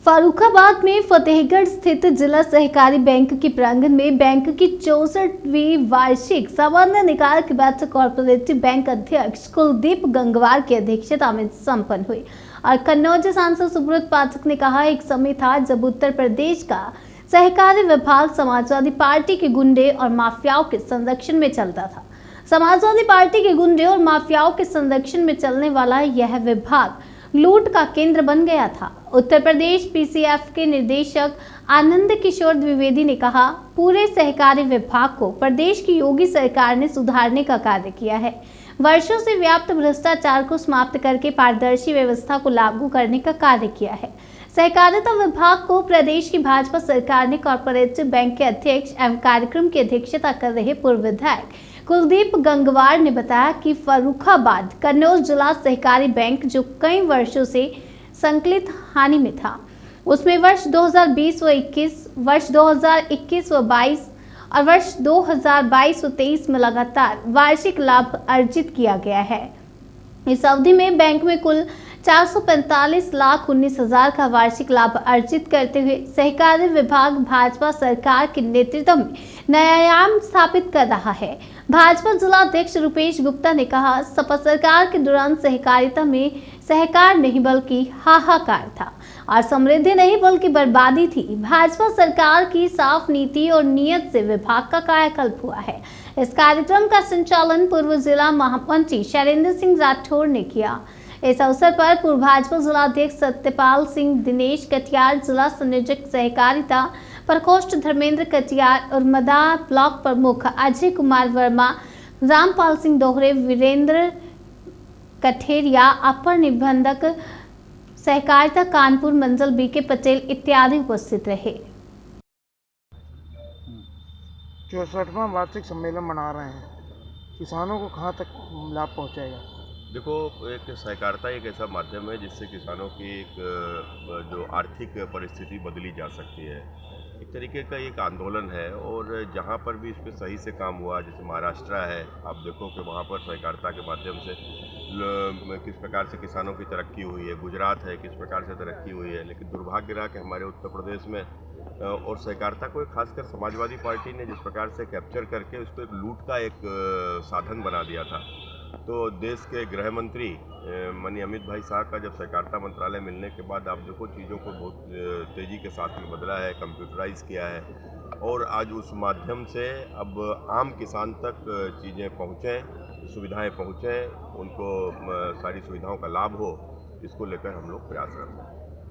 फर्रुखाबाद में फतेहगढ़ स्थित जिला सहकारी बैंक के प्रांगण में बैंक की 64वीं वार्षिक सामान्य निकाय की बैठक कॉर्पोरेटिव बैंक अध्यक्ष कुलदीप गंगवार की अध्यक्षता में संपन्न हुई। और कन्नौज सांसद सुब्रत पाठक ने कहा, एक समय था जब उत्तर प्रदेश का सहकारी विभाग समाजवादी पार्टी के गुंडे और माफियाओं के संरक्षण में चलता था। समाजवादी पार्टी के गुंडे और माफियाओं के संरक्षण में चलने वाला यह विभाग लूट का केंद्र बन गया था। उत्तर प्रदेश पीसीएफ के निदेशक आनंद किशोर द्विवेदी ने कहा, पूरे सहकारी विभाग को प्रदेश की योगी सरकार ने सुधारने का कार्य किया है। वर्षों से व्याप्त भ्रष्टाचार को समाप्त करके पारदर्शी व्यवस्था को लागू करने का कार्य किया है। सहकारिता विभाग को प्रदेश की भाजपा सरकार ने कॉर्पोरेटिव बैंक के अध्यक्ष एवं कार्यक्रम की अध्यक्षता कर रहे पूर्व विधायक कुलदीप गंगवार ने बताया कि फर्रुखाबाद कन्नौज जिला सहकारी बैंक जो कई वर्षों से संकलित हानि में था, उसमें वर्ष 2020 व 21, वर्ष 2021 व 22 और वर्ष 2022 व 23 में लगातार वार्षिक लाभ अर्जित किया गया है। इस अवधि में बैंक में कुल 445,19,000 का वार्षिक लाभ अर्जित करते हुए सहकारी विभाग भाजपा सरकार के नेतृत्व में नया आयाम स्थापित कर रहा है। भाजपा जिला अध्यक्ष रुपेश गुप्ता ने कहा, सपा सरकार के दौरान सहकारिता में सहकार नहीं बल्कि हाहाकार था और समृद्धि नहीं बल्कि बर्बादी थी। भाजपा सरकार की साफ नीति और नियत से विभाग का कायाकल्प हुआ है। इस कार्यक्रम का संचालन पूर्व जिला महामंत्री शैलेंद्र सिंह राठौर ने किया। इस अवसर पर पूर्व भाजपा जिला अध्यक्ष सत्यपाल सिंह, दिनेश कटियार, जिला संयोजक सहकारिता प्रकोष्ठ धर्मेंद्र कटियार और मदा ब्लॉक प्रमुख अजय कुमार वर्मा, रामपाल सिंह दोहरे, वीरेंद्र कठेरिया, अपर निबंधक सहकारिता कानपुर मंजल बीके पटेल इत्यादि उपस्थित रहे। 64वां वार्षिक सम्मेलन मना रहे हैं, किसानों को कहां तक लाभ पहुंचेगा? देखो, एक सहकारिता एक ऐसा माध्यम है जिससे किसानों की एक जो आर्थिक परिस्थिति बदली जा सकती है। एक तरीके का एक आंदोलन है और जहाँ पर भी इस पर सही से काम हुआ, जैसे महाराष्ट्र है, आप देखो कि वहाँ पर सहकारिता के माध्यम से किस प्रकार से किसानों की तरक्की हुई है। गुजरात है, किस प्रकार से तरक्की हुई है। लेकिन दुर्भाग्य रहा कि हमारे उत्तर प्रदेश में और सहकारिता को खासकर समाजवादी पार्टी ने जिस प्रकार से कैप्चर करके उसको एक लूट का एक साधन बना दिया था। तो देश के गृह मंत्री माननीय अमित भाई शाह का जब सहकारिता मंत्रालय मिलने के बाद आप देखो चीज़ों को बहुत तेज़ी के साथ में बदला है, कंप्यूटराइज किया है और आज उस माध्यम से अब आम किसान तक चीज़ें पहुँचें, सुविधाएं पहुँचें, उनको सारी सुविधाओं का लाभ हो, इसको लेकर हम लोग प्रयास करते हैं।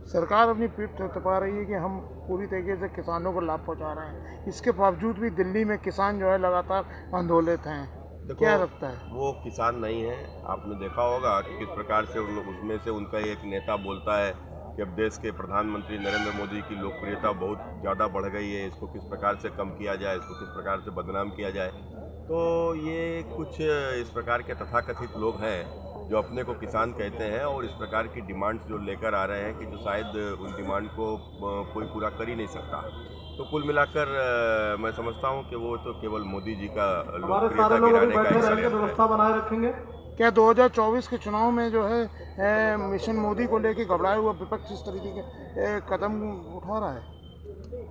सरकार अपनी पीठ थपथपा रही है कि हम पूरी तरीके से किसानों को लाभ पहुंचा रहे हैं, इसके बावजूद भी दिल्ली में किसान जो है लगातार आंदोलित हैं। क्या लगता है? वो किसान नहीं है। आपने देखा होगा कि किस प्रकार से उसमें से उनका एक नेता बोलता है कि अब देश के प्रधानमंत्री नरेंद्र मोदी की लोकप्रियता बहुत ज़्यादा बढ़ गई है, इसको किस प्रकार से कम किया जाए, इसको किस प्रकार से बदनाम किया जाए। तो ये कुछ इस प्रकार के तथाकथित लोग हैं जो अपने को किसान कहते हैं और इस प्रकार की डिमांड्स जो लेकर आ रहे हैं कि जो शायद उन डिमांड को कोई पूरा कर ही नहीं सकता। तो कुल मिलाकर मैं समझता हूं कि वो तो केवल मोदी जी का लोकप्रियता गिराने का व्यवस्था बनाए रखेंगे। क्या 2024 के चुनाव में जो है मिशन मोदी को लेकर घबराए हुआ विपक्ष इस तरीके के कदम उठा रहा है?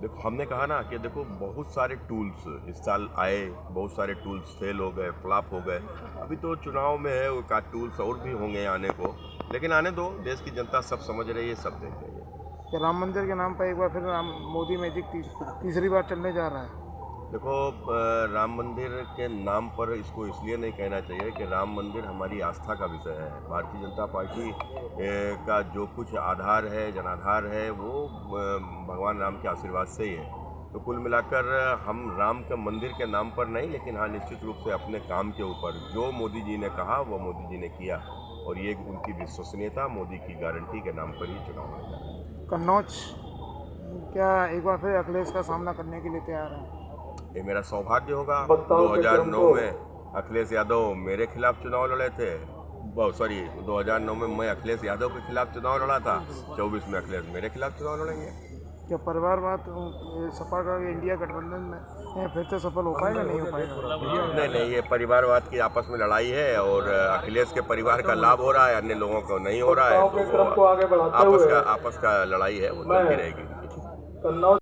देखो, हमने कहा ना कि देखो बहुत सारे टूल्स इस साल आए, बहुत सारे टूल्स फेल हो गए, फ्लॉप हो गए। अभी तो चुनाव में है, वो का टूल्स और भी होंगे आने को, लेकिन आने दो, देश की जनता सब समझ रही है, सब देख रही है। कि राम मंदिर के नाम पर एक बार फिर मोदी मैजिक तीसरी बार चलने जा रहा है? देखो, राम मंदिर के नाम पर इसको इसलिए नहीं कहना चाहिए कि राम मंदिर हमारी आस्था का विषय है। भारतीय जनता पार्टी का जो कुछ आधार है, जनाधार है, वो भगवान राम के आशीर्वाद से ही है। तो कुल मिलाकर हम राम के मंदिर के नाम पर नहीं, लेकिन हाँ निश्चित रूप से अपने काम के ऊपर जो मोदी जी ने कहा वो मोदी जी ने किया और ये उनकी विश्वसनीयता, मोदी की गारंटी के नाम पर ही चुनाव हो जाए। कन्नौज क्या एक बार फिर अखिलेश का सामना करने के लिए तैयार है? ये मेरा सौभाग्य होगा। 2009 में अखिलेश यादव मेरे खिलाफ चुनाव लड़े थे, 2009 में मैं अखिलेश यादव के खिलाफ चुनाव लड़ा था, 24 में अखिलेश मेरे खिलाफ चुनाव लड़ेंगे। क्या परिवारवाद सपा का इंडिया गठबंधन में फिर से सफल हो पाएगा नहीं हो पाएगा? नहीं, ये परिवारवाद की आपस में लड़ाई है और अखिलेश के परिवार का लाभ हो रहा है, अन्य लोगों को नहीं हो रहा है, तो आपस का लड़ाई है, वो चलती रहेगी।